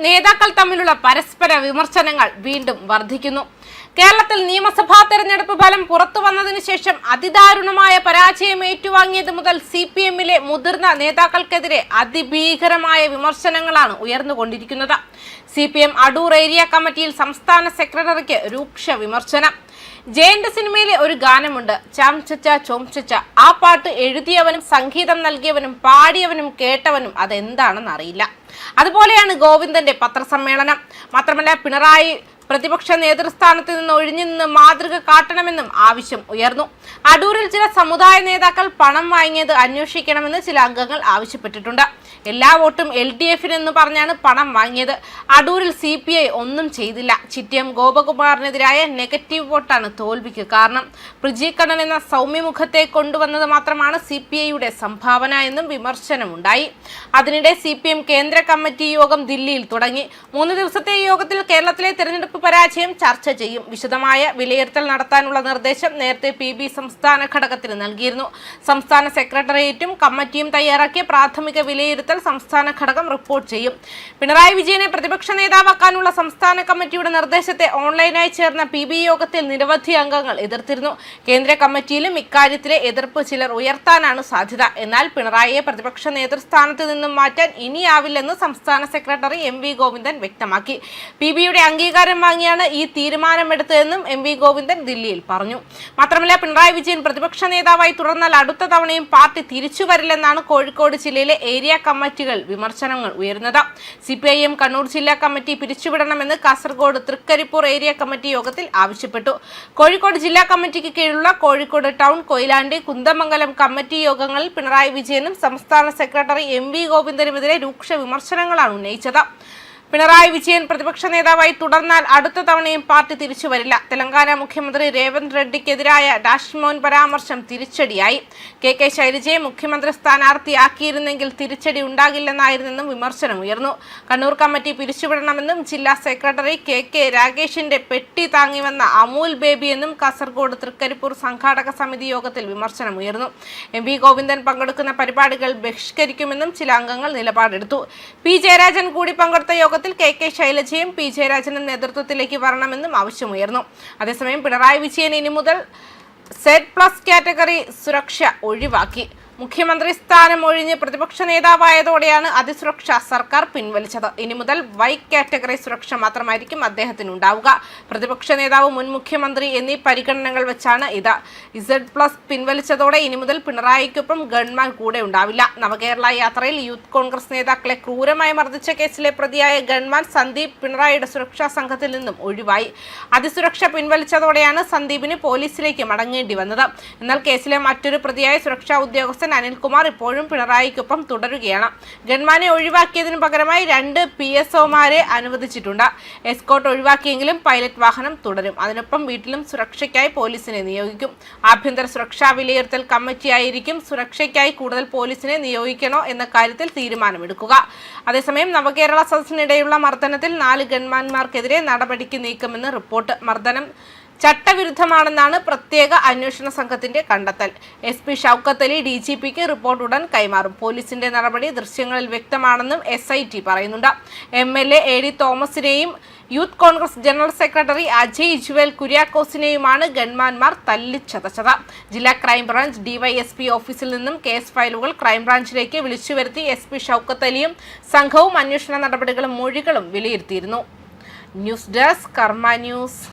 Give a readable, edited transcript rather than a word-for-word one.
നേതാക്കൾ തമ്മിലുള്ള പരസ്പര വിമർശനങ്ങൾ വീണ്ടും വർദ്ധിക്കുന്നു. കേരളത്തിൽ നിയമസഭാ തെരഞ്ഞെടുപ്പ് ഫലം പുറത്തു വന്നതിനു ശേഷം അതിദാരുണമായ പരാജയം ഏറ്റുവാങ്ങിയത് മുതൽ CPM-ലെ മുതിർന്ന നേതാക്കൾക്കെതിരെ അതിഭീകരമായ വിമർശനങ്ങളാണ് ഉയർന്നുകൊണ്ടിരിക്കുന്നത്. CPM അടൂർ ഏരിയ കമ്മിറ്റിയിൽ സംസ്ഥാന സെക്രട്ടറിക്ക് രൂക്ഷ വിമർശനം. ജയന്റെ സിനിമയിലെ ഒരു ഗാനമുണ്ട്, ചാം ചച്ച ചോം ചച്ച. ആ പാട്ട് എഴുതിയവനും സംഗീതം നൽകിയവനും പാടിയവനും കേട്ടവനും അതെന്താണെന്ന് അറിയില്ല. അതുപോലെയാണ് ഗോവിന്ദന്റെ പത്രസമ്മേളനം. മാത്രമല്ല, പിണറായി പ്രതിപക്ഷ നേതൃസ്ഥാനത്ത് നിന്ന് ഒഴിഞ്ഞു നിന്ന് മാതൃക കാട്ടണമെന്നും ആവശ്യം ഉയർന്നു. അടൂരിൽ ചില സമുദായ നേതാക്കൾ പണം വാങ്ങിയത് അന്വേഷിക്കണമെന്ന് ചില അംഗങ്ങൾ ആവശ്യപ്പെട്ടിട്ടുണ്ട്. എല്ലാ വോട്ടും LDF-നെന്ന് പറഞ്ഞാണ് പണം വാങ്ങിയത്. അടൂരിൽ CPI ഒന്നും ചെയ്തില്ല. ചിറ്റയം ഗോപകുമാറിനെതിരായ നെഗറ്റീവ് വോട്ടാണ് തോൽവിക്ക് കാരണം. പ്രിജി കണ്ണൻ എന്ന സൗമ്യമുഖത്തെ കൊണ്ടുവന്നത് മാത്രമാണ് CPI-യുടെ സംഭാവന എന്നും വിമർശനമുണ്ടായി. അതിനിടെ CPM കേന്ദ്ര കമ്മിറ്റി യോഗം ദില്ലിയിൽ തുടങ്ങി. 3 ദിവസത്തെ യോഗത്തിൽ കേരളത്തിലെ തെരഞ്ഞെടുപ്പ് പരാജയം ചർച്ച ചെയ്യും. വിശദമായ വിലയിരുത്തൽ നടത്താനുള്ള നിർദ്ദേശം നേരത്തെ PB സംസ്ഥാന ഘടകത്തിന് നൽകിയിരുന്നു. സംസ്ഥാന സെക്രട്ടേറിയറ്റും കമ്മിറ്റിയും തയ്യാറാക്കിയ പ്രാഥമിക വിലയിരുത്തൽ സംസ്ഥാന ഘടകം റിപ്പോർട്ട് ചെയ്യും. പിണറായി വിജയനെ പ്രതിപക്ഷ നേതാവാക്കാനുള്ള സംസ്ഥാന കമ്മിറ്റിയുടെ നിർദ്ദേശത്തെ ഓൺലൈനായി ചേർന്ന PB യോഗത്തിൽ നിരവധി അംഗങ്ങൾ എതിർത്തിരുന്നു. കേന്ദ്ര കമ്മിറ്റിയിലും ഇക്കാര്യത്തിലെ എതിർപ്പ് ചിലർ ഉയർത്താനാണ് സാധ്യത. എന്നാൽ പിണറായിയെ പ്രതിപക്ഷ നേതൃസ്ഥാനത്ത് നിന്നും മാറ്റാൻ ഇനിയാവില്ലെന്ന് സംസ്ഥാന സെക്രട്ടറി MV ഗോവിന്ദൻ വ്യക്തമാക്കി. PB-യുടെ അംഗീകാരം വാങ്ങിയാണ് ഈ തീരുമാനമെടുത്തതെന്നും MV ഗോവിന്ദൻ ദില്ലിയിൽ പറഞ്ഞു. മാത്രമല്ല, പിണറായി വിജയൻ പ്രതിപക്ഷ നേതാവായി തുടർന്നാൽ അടുത്ത തവണയും പാർട്ടി തിരിച്ചു വരില്ലെന്നാണ് കോഴിക്കോട് ജില്ലയിലെ ഏരിയ കമ്മിറ്റികൾ വിമർശനങ്ങൾ ഉയരുന്നത്. CPIM കണ്ണൂർ ജില്ലാ കമ്മിറ്റി പിരിച്ചുവിടണമെന്ന് കാസർഗോഡ് തൃക്കരിപ്പൂർ ഏരിയ കമ്മിറ്റി യോഗത്തിൽ ആവശ്യപ്പെട്ടു. കോഴിക്കോട് ജില്ലാ കമ്മിറ്റിക്ക് കീഴിലുള്ള കോഴിക്കോട് ടൗൺ, കൊയിലാണ്ടി, കുന്ദമംഗലം കമ്മിറ്റി യോഗങ്ങളിൽ പിണറായി വിജയനും സംസ്ഥാന സെക്രട്ടറി MV ഗോവിന്ദനുമെതിരെ രൂക്ഷ വിമർശനങ്ങളാണ് ഉന്നയിച്ചത്. പിണറായി വിജയൻ പ്രതിപക്ഷ നേതാവായി തുടർന്നാൽ അടുത്ത തവണയും പാർട്ടി തിരിച്ചു വരില്ല. തെലങ്കാന മുഖ്യമന്ത്രി രേവന്ത് റെഡ്ഡിക്കെതിരായ ഡാഷ്മോൻ പരാമർശം തിരിച്ചടിയായി. KK ശൈലജയെ മുഖ്യമന്ത്രി സ്ഥാനാർത്ഥിയാക്കിയിരുന്നെങ്കിൽ തിരിച്ചടി ഉണ്ടാകില്ലെന്നായിരുന്നെന്നും വിമർശനം ഉയർന്നു. കണ്ണൂർ കമ്മിറ്റി പിരിച്ചുവിടണമെന്നും ജില്ലാ സെക്രട്ടറി KK രാഗേഷിന്റെ പെട്ടി താങ്ങിവന്ന അമൂൽ ബേബി എന്നും കാസർഗോഡ് തൃക്കരിപ്പൂർ സംഘാടക സമിതി യോഗത്തിൽ വിമർശനം ഉയർന്നു. MV ഗോവിന്ദൻ പങ്കെടുക്കുന്ന പരിപാടികൾ ബഹിഷ്കരിക്കുമെന്നും ചില അംഗങ്ങൾ നിലപാടെടുത്തു. P ജയരാജൻ കൂടി പങ്കെടുത്ത യോഗത്തിൽ KK ശൈലജയും P ജയരാജനും നേതൃത്വത്തിലേക്ക് വരണമെന്നും ആവശ്യമുയർന്നു. അതേസമയം പിണറായി വിജയൻ ഇനി മുതൽ Z+ കാറ്റഗറി സുരക്ഷ ഒഴിവാക്കി. മുഖ്യമന്ത്രി സ്ഥാനം ഒഴിഞ്ഞ് പ്രതിപക്ഷ നേതാവായതോടെയാണ് അതിസുരക്ഷ സർക്കാർ പിൻവലിച്ചത്. ഇനി മുതൽ Y കാറ്റഗറി സുരക്ഷ മാത്രമായിരിക്കും അദ്ദേഹത്തിന് ഉണ്ടാവുക. പ്രതിപക്ഷ നേതാവ്, മുൻ മുഖ്യമന്ത്രി എന്നീ പരിഗണനകൾ വെച്ചാണ് ഇത്. Z+ പിൻവലിച്ചതോടെ ഇനി മുതൽ പിണറായിക്കൊപ്പം ഗവൺമെന്റ് കൂടെ ഉണ്ടാവില്ല. നവകേരള യാത്രയിൽ യൂത്ത് കോൺഗ്രസ് നേതാക്കളെ ക്രൂരമായി മർദ്ദിച്ച കേസിലെ പ്രതിയായ ഗവൺമെന്റ് സന്ദീപ് പിണറായിയുടെ സുരക്ഷാ സംഘത്തിൽ നിന്നും ഒഴിവായി. അതിസുരക്ഷ പിൻവലിച്ചതോടെയാണ് സന്ദീപിന് പോലീസിലേക്ക് മടങ്ങേണ്ടി വന്നത്. എന്നാൽ കേസിലെ മറ്റൊരു പ്രതിയായ സുരക്ഷാ ഉദ്യോഗസ്ഥൻ അനിൽകുമാർ ഇപ്പോഴും പിണറായിക്കൊപ്പം തുടരുകയാണ്. ഗൺമാനെ ഒഴിവാക്കിയതിനു പകരമായി 2 PSOമാരെ അനുവദിച്ചിട്ടുണ്ട്. എസ്കോർട്ട് ഒഴിവാക്കിയെങ്കിലും പൈലറ്റ് വാഹനം തുടരും. അതിനൊപ്പം വീട്ടിലും സുരക്ഷയ്ക്കായി പോലീസിനെ നിയോഗിക്കും. ആഭ്യന്തര സുരക്ഷാ വിലയിരുത്തൽ കമ്മിറ്റിയായിരിക്കും സുരക്ഷയ്ക്കായി കൂടുതൽ പോലീസിനെ നിയോഗിക്കണോ എന്ന കാര്യത്തിൽ തീരുമാനമെടുക്കുക. അതേസമയം നവകേരള സദസ്സിനിടെയുള്ള മർദ്ദനത്തിൽ 4 ഗൺമാന്മാർക്കെതിരെ നടപടിക്ക് നീക്കുമെന്ന് റിപ്പോർട്ട്. മർദ്ദനം ചട്ടവിരുദ്ധമാണെന്നാണ് പ്രത്യേക അന്വേഷണ സംഘത്തിന്റെ കണ്ടെത്തൽ. SP ഷൗക്കത്ത് അലി DGP-ക്ക് റിപ്പോർട്ട് ഉടൻ കൈമാറും. പോലീസിന്റെ നടപടി ദൃശ്യങ്ങളിൽ വ്യക്തമാണെന്നും SIT പറയുന്നുണ്ട്. MLA AD തോമസിനെയും youth Congress general secretary Ajay Jewel കുര്യാക്കോസിനെയുമാണ് ഗൺമാന്മാർ തല്ലിച്ചതച്ചത്. ജില്ലാ ക്രൈംബ്രാഞ്ച് DYSP ഓഫീസിൽ നിന്നും കേസ് ഫയലുകൾ ക്രൈംബ്രാഞ്ചിലേക്ക് വിളിച്ചുവരുത്തി SP ഷൗക്കത്ത് അലിയും സംഘവും അന്വേഷണ നടപടികളും മൊഴികളും വിലയിരുത്തിയിരുന്നു. ന്യൂസ് ഡെസ്ക് കർമ്മ ന്യൂസ്.